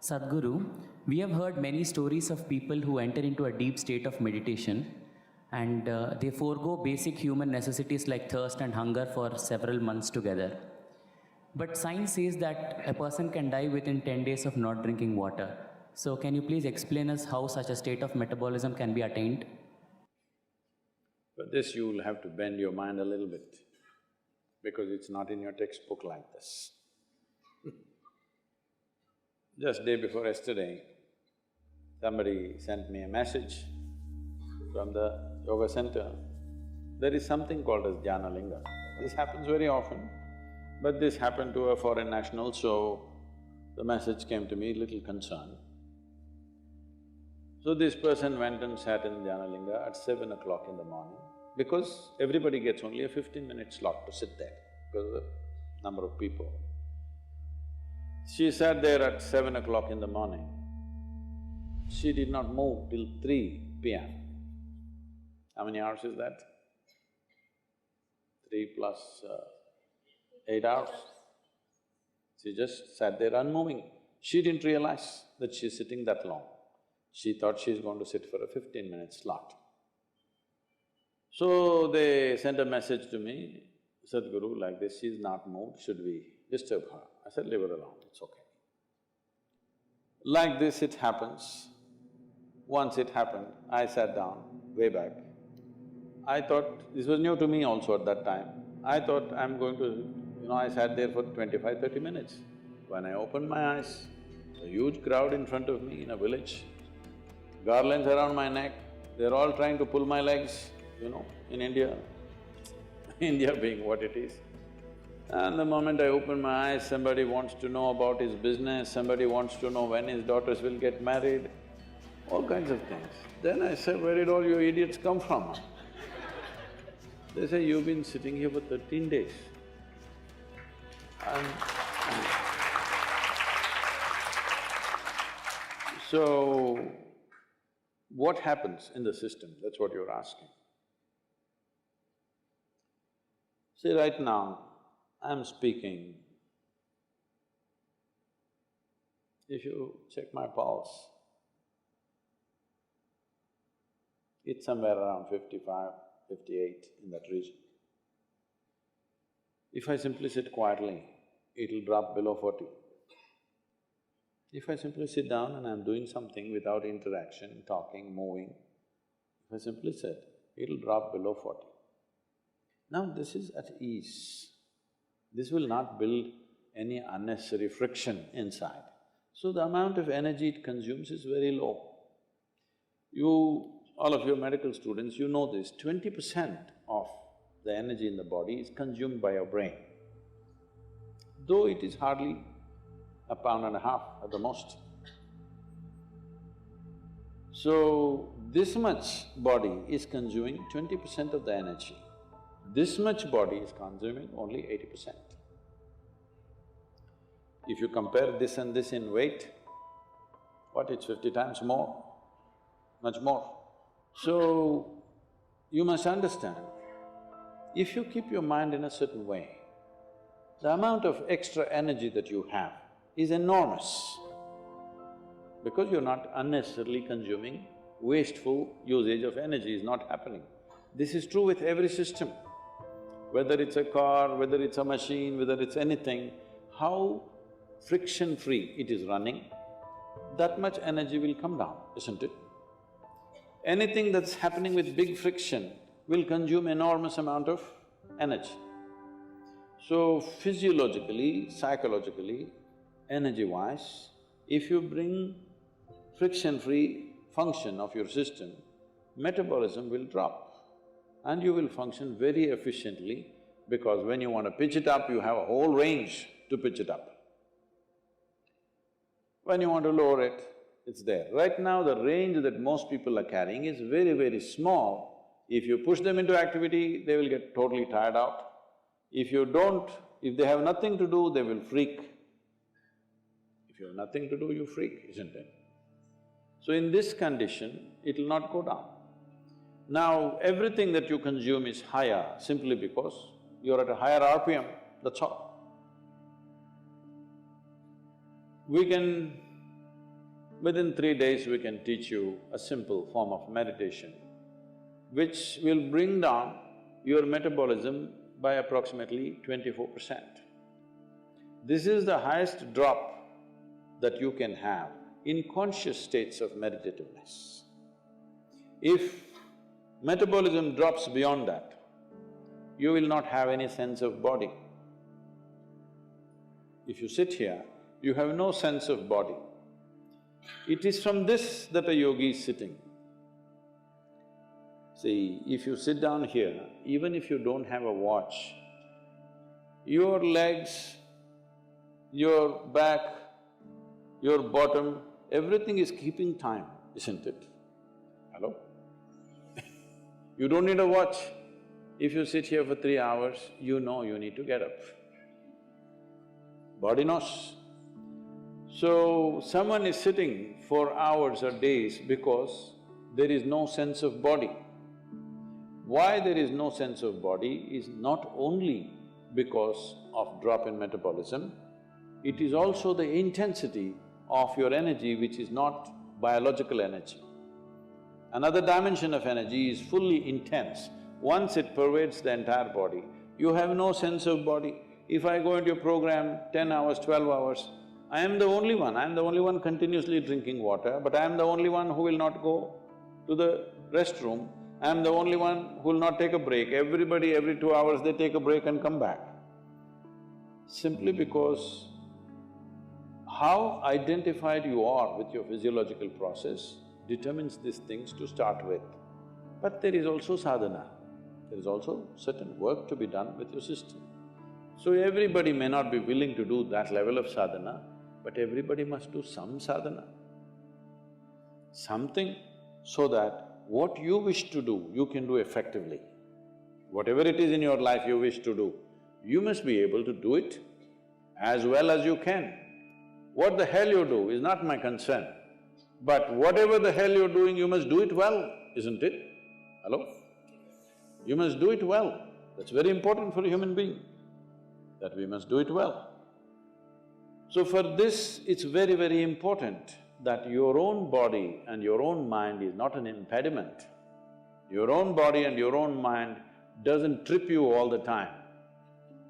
Sadhguru, we have heard many stories of people who enter into a deep state of meditation and they forego basic human necessities like thirst and hunger for several months together. But science says that a person can die within 10 days of not drinking water. So, can you please explain us how such a state of metabolism can be attained? For this you will have to bend your mind a little bit, because it's not in your textbook like this. Just day before yesterday, somebody sent me a message from the yoga center. There is something called as jnana linga. This happens very often, but this happened to a foreign national, so the message came to me little concerned. So this person went and sat in jnana linga at 7 o'clock in the morning, because everybody gets only a 15-minute slot to sit there because of the number of people. She sat there at 7 o'clock in the morning. She did not move till 3 p.m. How many hours is that? 3 plus 8 hours. She just sat there unmoving. She didn't realize that she's sitting that long. She thought she's going to sit for a 15-minute slot. So they sent a message to me, Sadhguru, like this, she's not moved, should we disturb her? I said, leave her alone, it's okay. Like this it happens. Once it happened, I sat down way back. I thought, this was new to me also at that time, I thought I'm going to… I sat there for 25–30 minutes. When I opened my eyes, a huge crowd in front of me in a village, garlands around my neck, they're all trying to pull my legs, in India, India being what it is. And the moment I open my eyes, somebody wants to know about his business, somebody wants to know when his daughters will get married, all kinds of things. Then I said, where did all you idiots come from? They say, you've been sitting here for 13 days. And so, what happens in the system? That's what you're asking. See, right now, I'm speaking. If you check my pulse, it's somewhere around 55, 58 in that region. If I simply sit quietly, it'll drop below 40. If I simply sit down and I'm doing something without interaction, talking, moving, if I simply sit, it'll drop below 40. Now this is at ease. This will not build any unnecessary friction inside. So the amount of energy it consumes is very low. All of you medical students, you know this, 20% of the energy in the body is consumed by your brain, though it is hardly a pound and a half at the most. So, this much body is consuming 20% of the energy. This much body is consuming only 80%. If you compare this and this in weight, what, it's 50 times more, much more. So, you must understand, if you keep your mind in a certain way, the amount of extra energy that you have is enormous, because you're not unnecessarily consuming wasteful usage of energy is not happening. This is true with every system. Whether it's a car, whether it's a machine, whether it's anything, how friction-free it is running, that much energy will come down, isn't it? Anything that's happening with big friction will consume enormous amount of energy. So physiologically, psychologically, energy-wise, if you bring friction-free function of your system, metabolism will drop and you will function very efficiently, because when you want to pitch it up, you have a whole range to pitch it up. When you want to lower it, it's there. Right now, the range that most people are carrying is very, very small. If you push them into activity, they will get totally tired out. If they have nothing to do, they will freak. If you have nothing to do, you freak, isn't it? So in this condition, it'll not go down. Now, everything that you consume is higher simply because you're at a higher RPM, that's all. We can Within 3 days, we can teach you a simple form of meditation which will bring down your metabolism by approximately 24%. This is the highest drop that you can have in conscious states of meditativeness. If metabolism drops beyond that, you will not have any sense of body. If you sit here, you have no sense of body. It is from this that a yogi is sitting. See, if you sit down here, even if you don't have a watch, your legs, your back, your bottom, everything is keeping time, isn't it? Hello? You don't need a watch. If you sit here for 3 hours, you know you need to get up. Body knows. So, someone is sitting for hours or days because there is no sense of body. Why there is no sense of body is not only because of drop in metabolism, it is also the intensity of your energy which is not biological energy. Another dimension of energy is fully intense. Once it pervades the entire body, you have no sense of body. If I go into a program 10 hours, 12 hours, I am the only one continuously drinking water, but I am the only one who will not go to the restroom, I am the only one who will not take a break. Everybody, every 2 hours they take a break and come back. Simply because how identified you are with your physiological process determines these things to start with. But there is also sadhana, there is also certain work to be done with your system. So everybody may not be willing to do that level of sadhana, but everybody must do some sadhana. Something so that what you wish to do, you can do effectively. Whatever it is in your life you wish to do, you must be able to do it as well as you can. What the hell you do is not my concern, but whatever the hell you're doing, you must do it well, isn't it? Hello? You must do it well. That's very important for a human being, that we must do it well. So for this, it's very, very important that your own body and your own mind is not an impediment. Your own body and your own mind doesn't trip you all the time.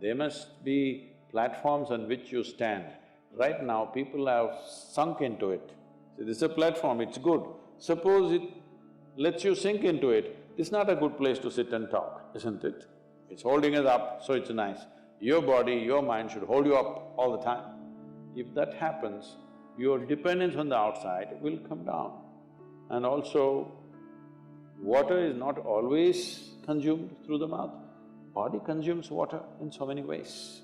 They must be platforms on which you stand. Right now, people have sunk into it. See, this is a platform, it's good. Suppose it lets you sink into it, it's not a good place to sit and talk, isn't it? It's holding us up, so it's nice. Your body, your mind should hold you up all the time. If that happens, your dependence on the outside will come down. And also, water is not always consumed through the mouth. Body consumes water in so many ways.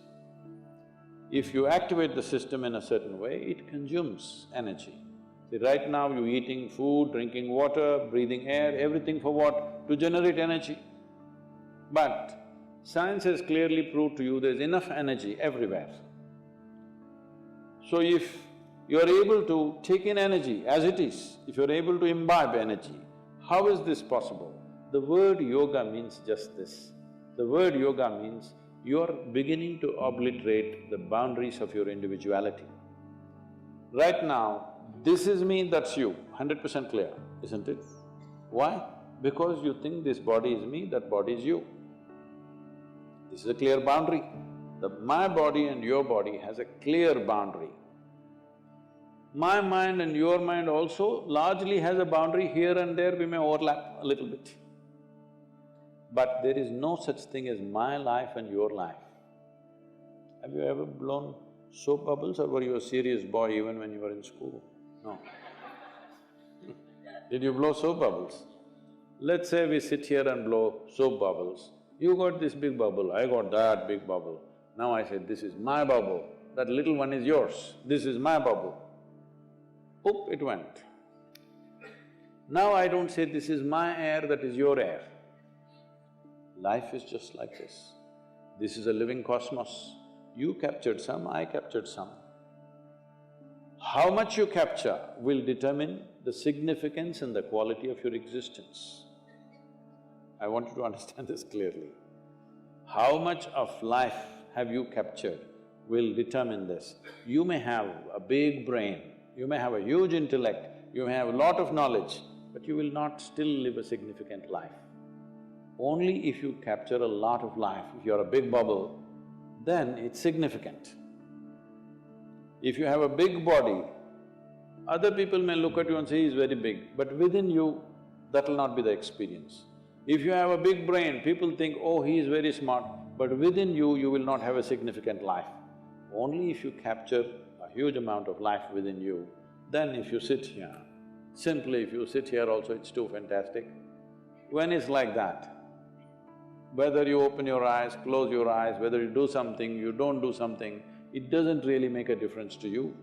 If you activate the system in a certain way, it consumes energy. See, right now you're eating food, drinking water, breathing air, everything for what? To generate energy. But science has clearly proved to you there's enough energy everywhere. So if you're able to take in energy as it is, if you're able to imbibe energy, how is this possible? The word yoga means just this. The word yoga means you're beginning to obliterate the boundaries of your individuality. Right now, this is me, that's you, 100% clear, isn't it? Why? Because you think this body is me, that body is you. This is a clear boundary. My body and your body has a clear boundary. My mind and your mind also largely has a boundary. Here and there we may overlap a little bit. But there is no such thing as my life and your life. Have you ever blown soap bubbles, or were you a serious boy even when you were in school? No. Did you blow soap bubbles? Let's say we sit here and blow soap bubbles. You got this big bubble, I got that big bubble. Now I say, this is my bubble, that little one is yours, this is my bubble. Oop, it went. Now I don't say, this is my air, that is your air. Life is just like this. This is a living cosmos. You captured some, I captured some. How much you capture will determine the significance and the quality of your existence. I want you to understand this clearly. How much of life have you captured will determine this. You may have a big brain, You may have a huge intellect, you may have a lot of knowledge, but you will not still live a significant life. Only if you capture a lot of life, if you're a big bubble, then it's significant. If you have a big body, other people may look at you and say, he's very big, but within you, that'll not be the experience. If you have a big brain, people think, oh, he is very smart, but within you, you will not have a significant life. Only if you capture a huge amount of life within you, then if you sit here, simply if you sit here also, it's too fantastic. When it's like that, whether you open your eyes, close your eyes, whether you do something, you don't do something, it doesn't really make a difference to you.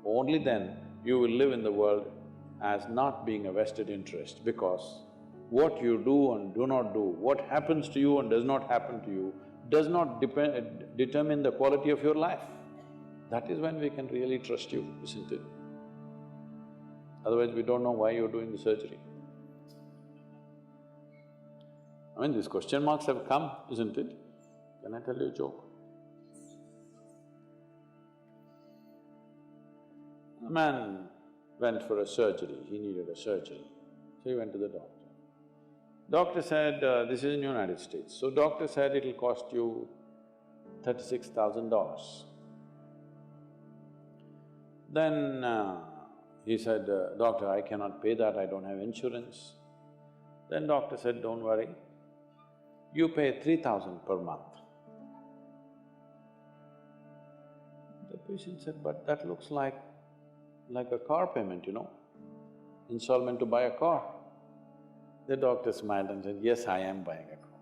Only then you will live in the world as not being a vested interest, because what you do and do not do, what happens to you and does not happen to you, does not determine the quality of your life. That is when we can really trust you, isn't it? Otherwise, we don't know why you're doing the surgery. I mean, these question marks have come, isn't it? Can I tell you a joke? A man went for a surgery, he needed a surgery, so he went to the doctor. Doctor said, this is in United States, so doctor said it'll cost you $36,000. Then he said, doctor, I cannot pay that, I don't have insurance. Then doctor said, don't worry, you pay 3,000 per month. The patient said, but that looks like a car payment, installment to buy a car. The doctor smiled and said, yes, I am buying a car.